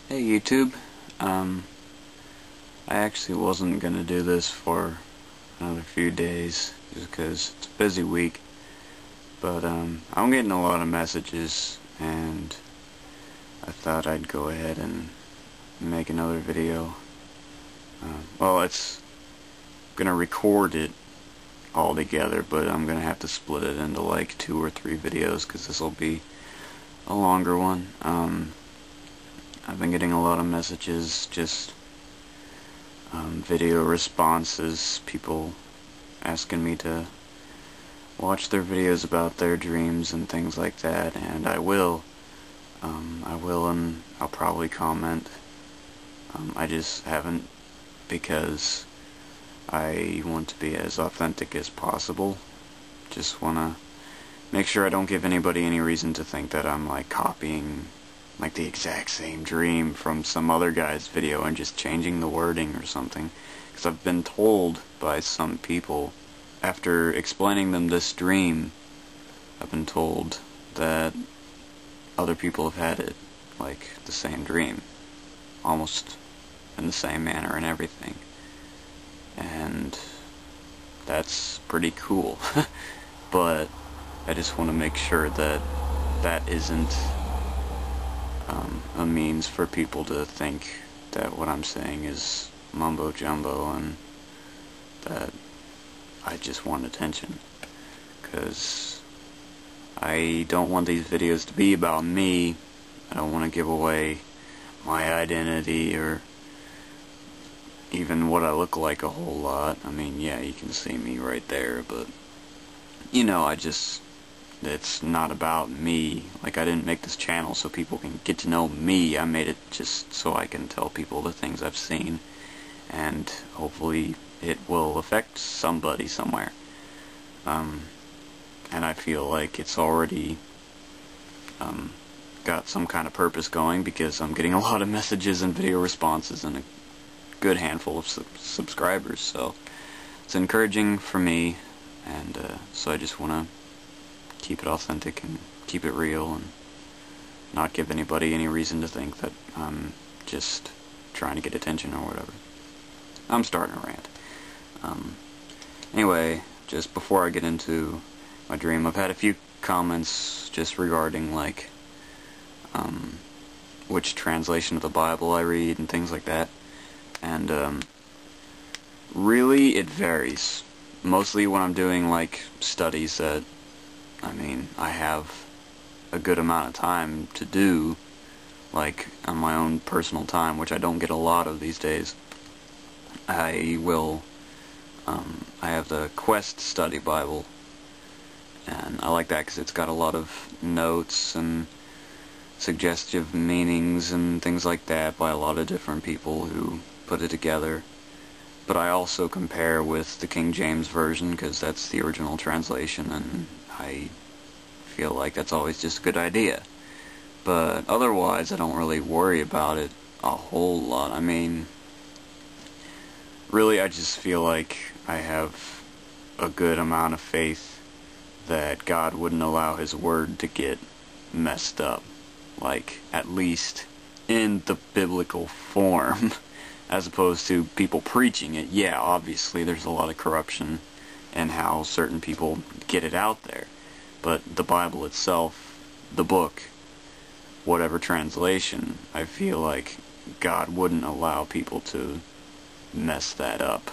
Hey YouTube, I actually wasn't gonna do this for another few days just because it's a busy week, but I'm getting a lot of messages and I thought I'd go ahead and make another video. Well, it's gonna record it all together, but I'm gonna have to split it into like 2 or 3 videos because this will be a longer one. I've been getting a lot of messages, just video responses, people asking me to watch their videos about their dreams and things like that, and I will, and I'll probably comment. I just haven't, because I want to be as authentic as possible. Just want to make sure I don't give anybody any reason to think that I'm like copying like the exact same dream from some other guy's video and just changing the wording or something. Because I've been told by some people, after explaining them this dream, I've been told that other people have had it, like the same dream, almost in the same manner and everything. And that's pretty cool. But I just want to make sure that that isn't a means for people to think that what I'm saying is mumbo jumbo and that I just want attention, because I don't want these videos to be about me. I don't want to give away my identity or even what I look like a whole lot. I mean, yeah, you can see me right there, but you know, it's not about me. Like, I didn't make this channel so people can get to know me. I made it just so I can tell people the things I've seen, and hopefully it will affect somebody somewhere. And I feel like it's already got some kind of purpose going, because I'm getting a lot of messages and video responses and a good handful of subscribers, so it's encouraging for me, and so I just want to keep it authentic and keep it real and not give anybody any reason to think that I'm just trying to get attention or whatever. I'm starting a rant. Anyway, just before I get into my dream, I've had a few comments just regarding like which translation of the Bible I read and things like that, and really it varies. Mostly when I'm doing like studies that, I mean, I have a good amount of time to do, like on my own personal time, which I don't get a lot of these days. I have the Quest Study Bible, and I like that because it's got a lot of notes and suggestive meanings and things like that by a lot of different people who put it together. But I also compare with the King James Version, because that's the original translation, and I feel like that's always just a good idea. But otherwise, I don't really worry about it a whole lot. I mean, really, I just feel like I have a good amount of faith that God wouldn't allow His Word to get messed up. Like, at least in the biblical form, as opposed to people preaching it. Yeah, obviously, there's a lot of corruption in how certain people get it out there. But the Bible itself, the book, whatever translation, I feel like God wouldn't allow people to mess that up.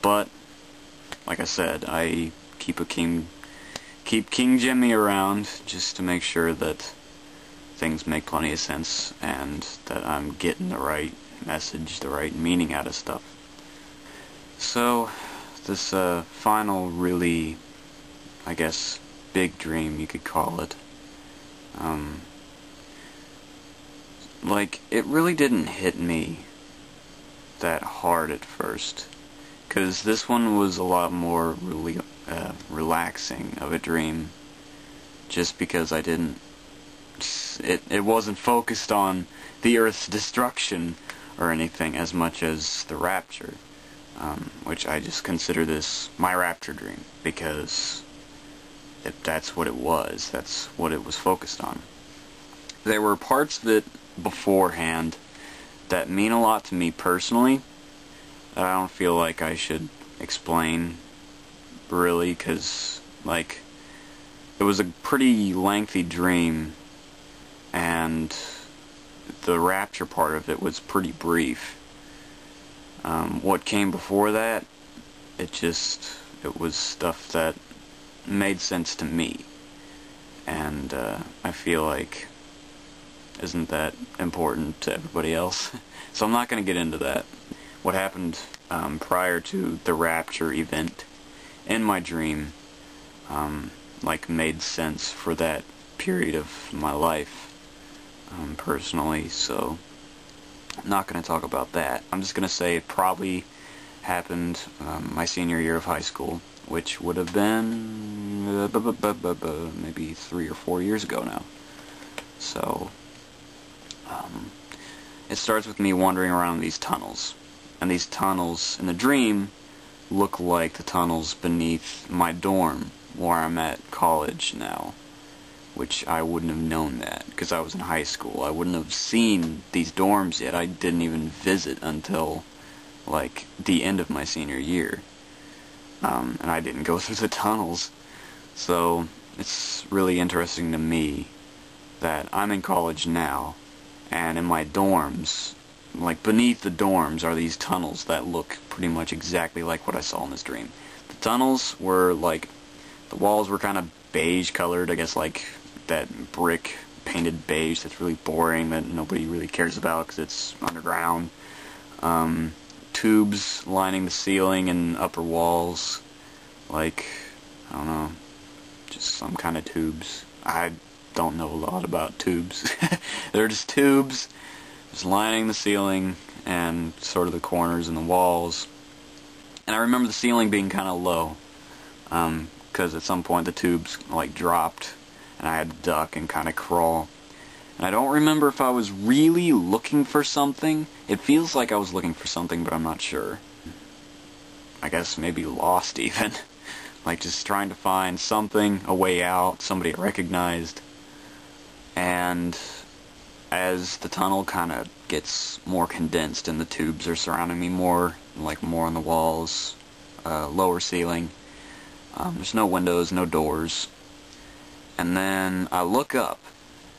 But, like I said, I keep King Jimmy around just to make sure that things make plenty of sense and that I'm getting the right message, the right meaning out of stuff. So, this final really, I guess, big dream, you could call it. Like, it really didn't hit me that hard at first, because this one was a lot more really relaxing of a dream, just because I didn't, it wasn't focused on the Earth's destruction or anything as much as the rapture, which I just consider this my rapture dream, because that's what it was. That's what it was focused on. there were parts of it beforehand that mean a lot to me personally that I don't feel like I should explain really, because like it was a pretty lengthy dream and the rapture part of it was pretty brief. What came before that, it was stuff that made sense to me, and I feel like isn't that important to everybody else. So I'm not going to get into that. What happened prior to the rapture event in my dream like made sense for that period of my life personally, so I'm not going to talk about that. I'm just going to say it probably happened my senior year of high school, which would have been maybe 3 or 4 years ago now. So it starts with me wandering around these tunnels, and these tunnels in the dream look like the tunnels beneath my dorm where I'm at college now, which I wouldn't have known that because I was in high school. I wouldn't have seen these dorms yet. I didn't even visit until like the end of my senior year, and I didn't go through the tunnels. So it's really interesting to me that I'm in college now, and in my dorms, like beneath the dorms, are these tunnels that look pretty much exactly like what I saw in this dream. The tunnels were like, the walls were kind of beige colored, I guess like that brick painted beige that's really boring, that nobody really cares about because it's underground. Tubes lining the ceiling and upper walls, like, I don't know, just some kind of tubes. I don't know a lot about tubes. They're just tubes, just lining the ceiling and sort of the corners and the walls. And I remember the ceiling being kind of low, because at some point the tubes like dropped and I had to duck and kind of crawl. And I don't remember if I was really looking for something. It feels like I was looking for something, but I'm not sure. I guess maybe lost even. Like just trying to find something, a way out, somebody I recognized. And as the tunnel kind of gets more condensed and the tubes are surrounding me more, like more on the walls, lower ceiling, there's no windows, no doors. And then I look up,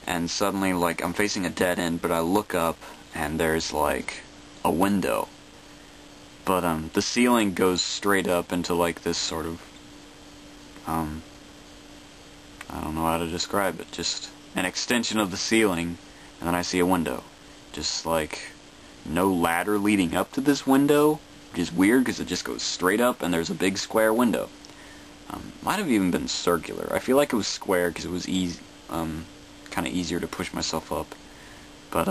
and suddenly, like, I'm facing a dead end, but I look up, and there's, like, a window. But, the ceiling goes straight up into, like, this sort of, I don't know how to describe it, just an extension of the ceiling, and then I see a window. Just, like, no ladder leading up to this window, which is weird, because it just goes straight up, and there's a big square window. Might have even been circular. I feel like it was square, because it was easy, kind of easier to push myself up. But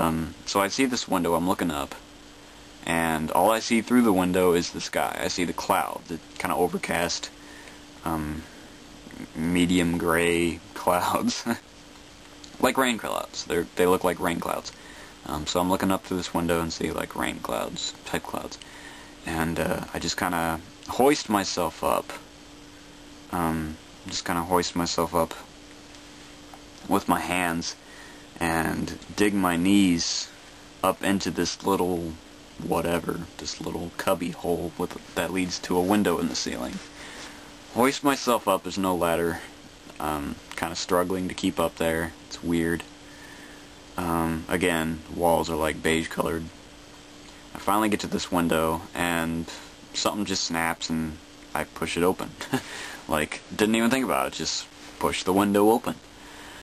so I see this window, I'm looking up, and all I see through the window is the sky. I see the cloud, the kind of overcast, medium gray clouds, like rain clouds. They look like rain clouds. So I'm looking up through this window and see like rain clouds, type clouds, and I just kind of hoist myself up. With my hands and dig my knees up into this little whatever, this little cubby hole that leads to a window in the ceiling. Hoist myself up, there's no ladder, kind of struggling to keep up there, it's weird. Again, walls are like beige colored. I finally get to this window and something just snaps and I push it open. Like, didn't even think about it, just push the window open.